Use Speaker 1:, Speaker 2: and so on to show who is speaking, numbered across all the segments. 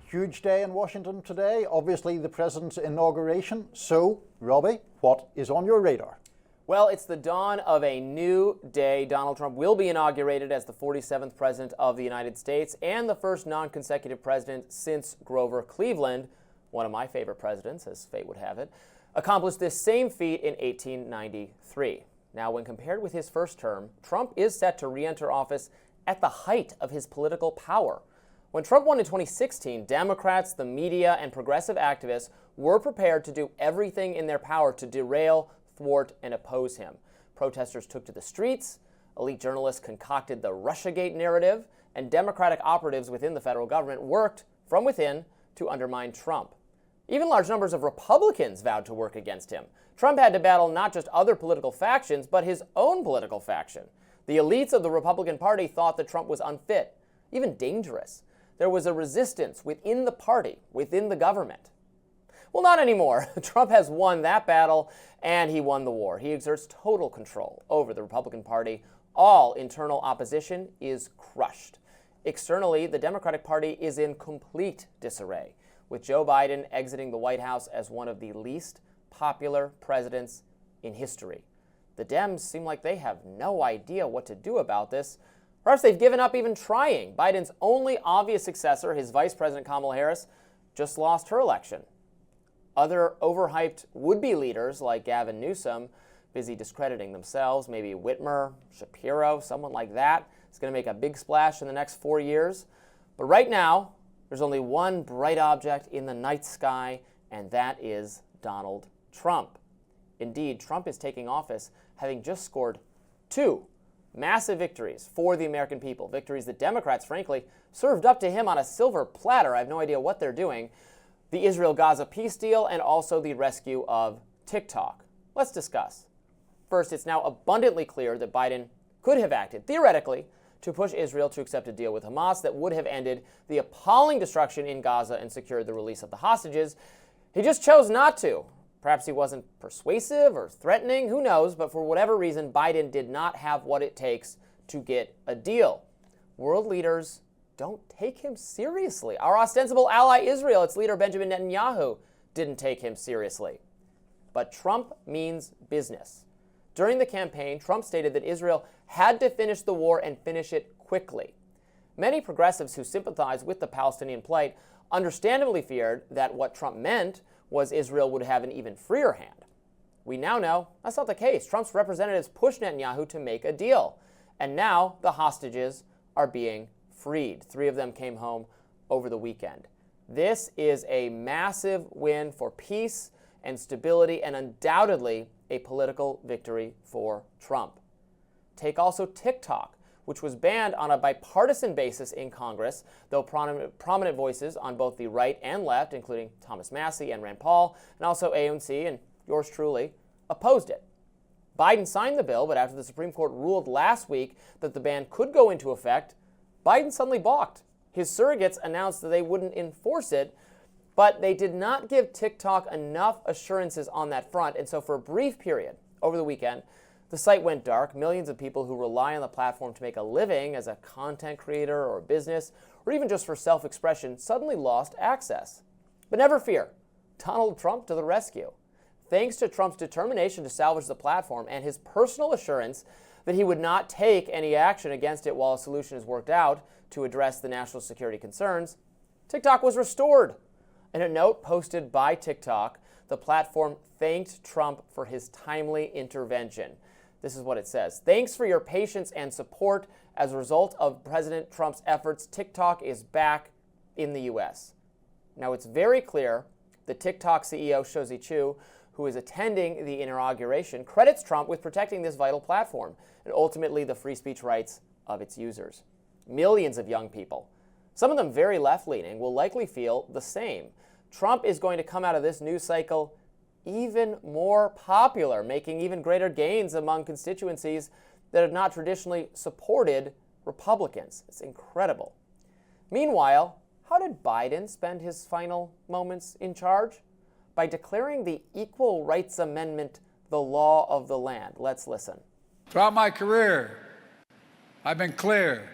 Speaker 1: Huge day in Washington today, obviously the president's inauguration. So, Robby, what is on your radar?
Speaker 2: Well, it's the dawn of a new day. Donald Trump will be inaugurated as the 47th president of the United States and the first non-consecutive president since Grover Cleveland, one of my favorite presidents, as fate would have it, accomplished this same feat in 1893. Now, when compared with his first term, Trump is set to re-enter office at the height of his political power. When Trump won in 2016, Democrats, the media, and progressive activists were prepared to do everything in their power to derail, thwart, and oppose him. Protesters took to the streets, elite journalists concocted the Russiagate narrative, and Democratic operatives within the federal government worked from within to undermine Trump. Even large numbers of Republicans vowed to work against him. Trump had to battle not just other political factions, but his own political faction. The elites of the Republican Party thought that Trump was unfit, even dangerous. There was a resistance within the party, within the government. Well, not anymore. Trump has won that battle, and he won the war. He exerts total control over the Republican Party. All internal opposition is crushed. Externally, the Democratic Party is in complete disarray, with Joe Biden exiting the White House as one of the least popular presidents in history. The Dems seem like they have no idea what to do about this. Perhaps they've given up even trying. Biden's only obvious successor, his Vice President Kamala Harris, just lost her election. Other overhyped would-be leaders like Gavin Newsom, busy discrediting themselves, maybe Whitmer, Shapiro, someone like that, is going to make a big splash in the next 4 years. But right now, there's only one bright object in the night sky, and that is Donald Trump. Indeed, Trump is taking office having just scored 2 massive victories for the American people, victories that Democrats, frankly, served up to him on a silver platter. I have no idea what they're doing. The Israel-Gaza peace deal, and also the rescue of TikTok. Let's discuss. First, it's now abundantly clear that Biden could have acted, theoretically, to push Israel to accept a deal with Hamas that would have ended the appalling destruction in Gaza and secured the release of the hostages. He just chose not to. Perhaps he wasn't persuasive or threatening, who knows, but for whatever reason, Biden did not have what it takes to get a deal. World leaders don't take him seriously. Our ostensible ally Israel, its leader Benjamin Netanyahu, didn't take him seriously. But Trump means business. During the campaign, Trump stated that Israel had to finish the war and finish it quickly. Many progressives who sympathize with the Palestinian plight understandably feared that what Trump meant was Israel would have an even freer hand. We now know that's not the case. Trump's representatives pushed Netanyahu to make a deal. And now the hostages are being freed. 3 of them came home over the weekend. This is a massive win for peace and stability, and undoubtedly a political victory for Trump. Take also TikTok, which was banned on a bipartisan basis in Congress, though prominent voices on both the right and left, including Thomas Massie and Rand Paul, and also AOC and yours truly, opposed it. Biden signed the bill, but after the Supreme Court ruled last week that the ban could go into effect, Biden suddenly balked. His surrogates announced that they wouldn't enforce it, but they did not give TikTok enough assurances on that front, and so for a brief period over the weekend, the site went dark. Millions of people who rely on the platform to make a living as a content creator or business, or even just for self-expression, suddenly lost access. But never fear, Donald Trump to the rescue. Thanks to Trump's determination to salvage the platform and his personal assurance that he would not take any action against it while a solution is worked out to address the national security concerns, TikTok was restored. In a note posted by TikTok, the platform thanked Trump for his timely intervention. This is what it says. Thanks for your patience and support. As a result of President Trump's efforts, TikTok is back in the U.S. Now, it's very clear that TikTok CEO Shouzi Chu, who is attending the inauguration, credits Trump with protecting this vital platform and ultimately the free speech rights of its users. Millions of young people, some of them very left-leaning, will likely feel the same. Trump is going to come out of this news cycle even more popular, making even greater gains among constituencies that have not traditionally supported Republicans. It's incredible. Meanwhile, how did Biden spend his final moments in charge? By declaring the Equal Rights Amendment the law of the land. Let's listen.
Speaker 3: Throughout my career, I've been clear.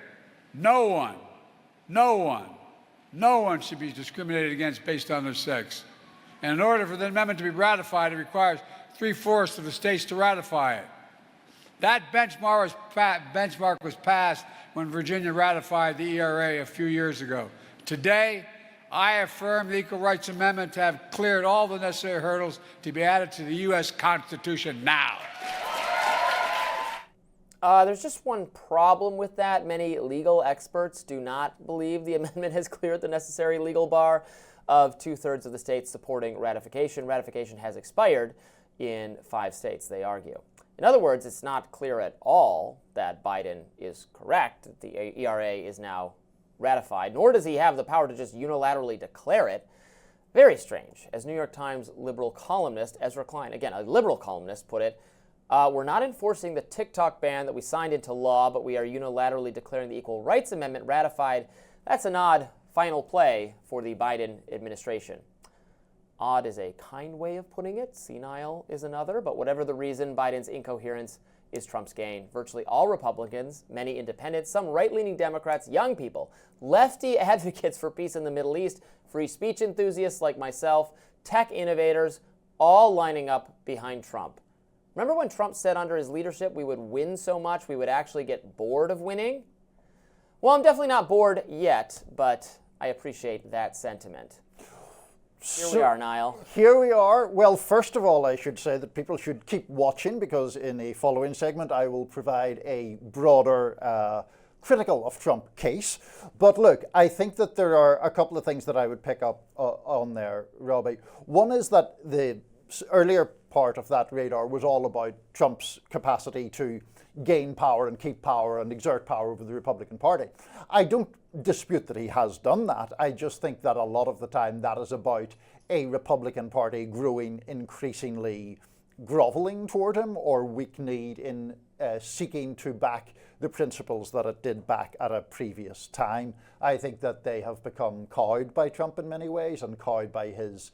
Speaker 3: No one No one should be discriminated against based on their sex. And in order for the amendment to be ratified, it requires 3/4 of the states to ratify it. That benchmark was passed when Virginia ratified the ERA a few years ago. Today, I affirm the Equal Rights Amendment to have cleared all the necessary hurdles to be added to the U.S. Constitution now.
Speaker 2: There's just one problem with that. Many legal experts do not believe the amendment has cleared the necessary legal bar of 2/3 of the states supporting ratification. Ratification has expired in 5 states, they argue. In other words, it's not clear at all that Biden is correct, that the ERA is now ratified, nor does he have the power to just unilaterally declare it. Very strange. As New York Times liberal columnist Ezra Klein, again, a liberal columnist, put it, we're not enforcing the TikTok ban that we signed into law, but we are unilaterally declaring the Equal Rights Amendment ratified. That's an odd final play for the Biden administration. Odd is a kind way of putting it. Senile is another. But whatever the reason, Biden's incoherence is Trump's gain. Virtually all Republicans, many independents, some right-leaning Democrats, young people, lefty advocates for peace in the Middle East, free speech enthusiasts like myself, tech innovators, all lining up behind Trump. Remember when Trump said under his leadership we would win so much we would actually get bored of winning? Well, I'm definitely not bored yet, but I appreciate that sentiment. Here we are, Niall.
Speaker 1: Here we are. Well, first of all, I should say that people should keep watching, because in a following segment I will provide a broader critical of Trump case. But look, I think that there are a couple of things that I would pick up on there, Robbie. One is that the earlier part of that radar was all about Trump's capacity to gain power and keep power and exert power over the Republican Party. I don't dispute that he has done that. I just think that a lot of the time that is about a Republican Party growing increasingly groveling toward him or weak-kneed in seeking to back the principles that it did back at a previous time. I think that they have become cowed by Trump in many ways and cowed by his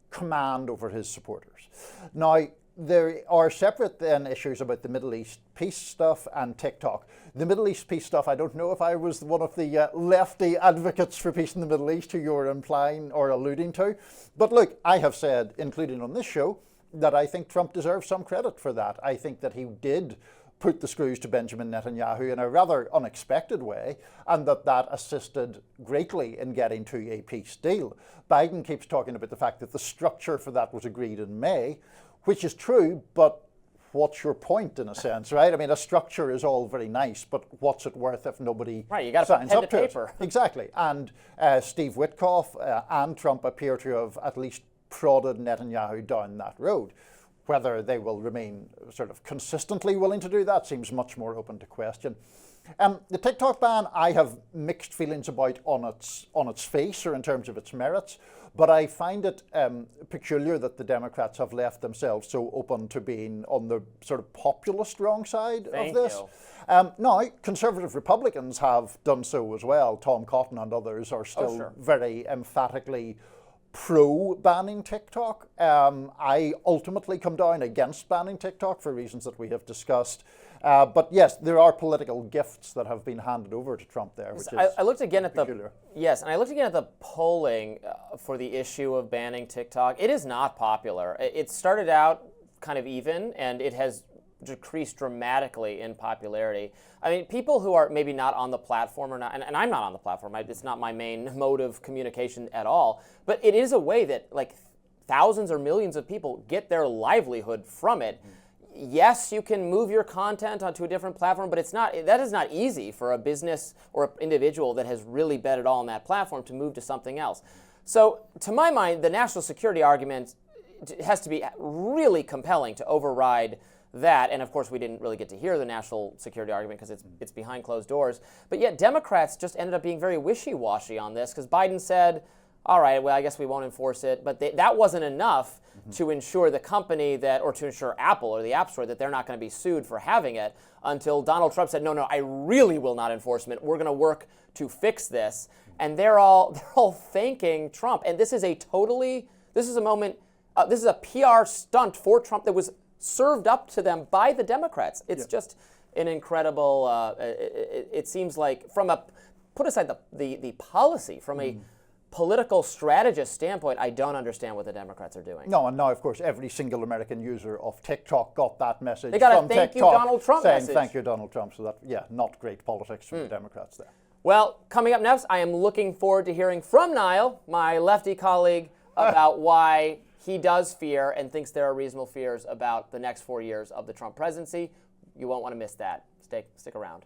Speaker 1: command over his supporters. Now, there are separate then issues about the Middle East peace stuff and TikTok. The Middle East peace stuff, I don't know if I was one of the lefty advocates for peace in the Middle East who you're implying or alluding to. But look, I have said, including on this show, that I think Trump deserves some credit for that. I think that he did put the screws to Benjamin Netanyahu in a rather unexpected way, and that assisted greatly in getting to a peace deal. Biden keeps talking about the fact that the structure for that was agreed in May, which is true, but what's your point in a sense, right? I mean, a structure is all very nice, but what's it worth if nobody
Speaker 2: you got to
Speaker 1: signs
Speaker 2: put pen
Speaker 1: up
Speaker 2: to
Speaker 1: to
Speaker 2: paper.
Speaker 1: it? Exactly. And Steve Witkoff and Trump appear to have at least prodded Netanyahu down that road. Whether they will remain sort of consistently willing to do that seems much more open to question. The TikTok ban, I have mixed feelings about on its face or in terms of its merits, but I find it peculiar that the Democrats have left themselves so open to being on the sort of populist wrong side of this. Now, conservative Republicans have done so as well. Tom Cotton and others are still very emphatically pro-banning TikTok. I ultimately come down against banning TikTok for reasons that we have discussed. But yes, there are political gifts that have been handed over to Trump there, which is
Speaker 2: I looked again at
Speaker 1: peculiar.
Speaker 2: and I looked again at the polling for the issue of banning TikTok. It is not popular. It started out kind of even, and it has decreased dramatically in popularity. I mean, people who are maybe not on the platform or not, and I'm not on the platform, it's not my main mode of communication at all, but it is a way that like thousands or millions of people get their livelihood from it. Yes, you can move your content onto a different platform, but that is not easy for a business or an individual that has really bet it all on that platform to move to something else. So to my mind, the national security argument has to be really compelling to override that. And of course, we didn't really get to hear the national security argument because it's behind closed doors. But yet Democrats just ended up being very wishy-washy on this because Biden said, all right, well, I guess we won't enforce it. But that wasn't enough to ensure the company or to ensure Apple or the App Store that they're not going to be sued for having it until Donald Trump said, no, I really will not enforce it. We're going to work to fix this. And they're all thanking Trump. And this is a PR stunt for Trump that was served up to them by the Democrats. It's just an incredible, it seems like from a put aside the policy from a political strategist standpoint, I don't understand what the Democrats are doing.
Speaker 1: No, and now, of course, every single American user of TikTok got that message.
Speaker 2: They got a
Speaker 1: from
Speaker 2: thank
Speaker 1: TikTok
Speaker 2: you, Donald Trump
Speaker 1: saying,
Speaker 2: message.
Speaker 1: Thank you, Donald Trump. So that, yeah, not great politics from the Democrats there.
Speaker 2: Well, coming up next, I am looking forward to hearing from Niall, my lefty colleague, about why he does fear and thinks there are reasonable fears about the next 4 years of the Trump presidency. You won't want to miss that. Stick around.